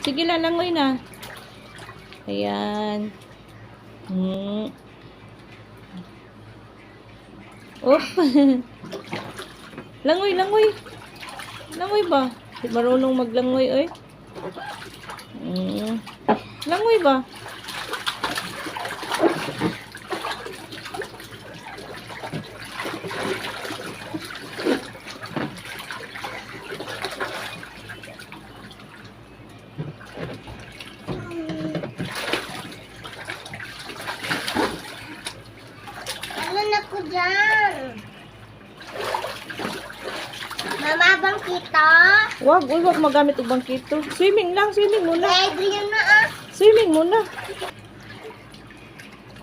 Sige lang, langoy na. Ayan. Op. Langoy, langoy. Langoy ba? Marunong maglangoy, oy. Langoy ba? Alin ako dyan? Mama, bangkito? Wag magamit og bangkito. Swimming lang, swimming muna. Pwede yun na ah. Swimming muna.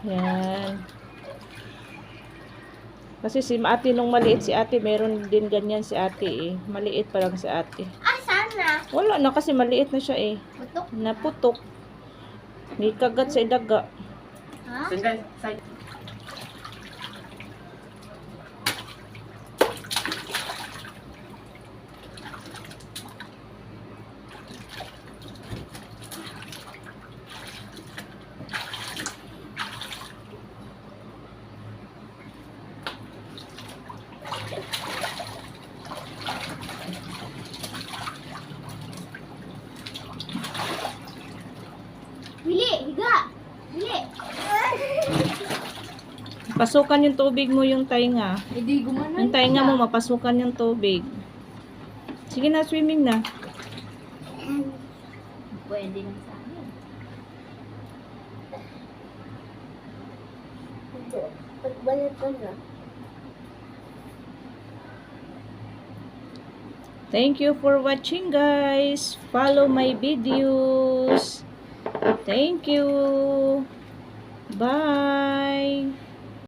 Yan. Kasi si ate nung maliit si ate, meron din ganyan si ate eh. Maliit pa lang si ate. Ah, sana? Wala na kasi maliit na siya eh. Putok? Naputok. May kagat sa daga. Ha? Hili, higa. Hili. Pasukan yung tubig mo yung tainga. Hindi gumanon. Yung tainga mo, mapasukan yung tubig. Sige na, swimming na. Pwede na sa akin. Pagbalat ko na. Thank you for watching, guys. Follow my videos. Thank you. Bye.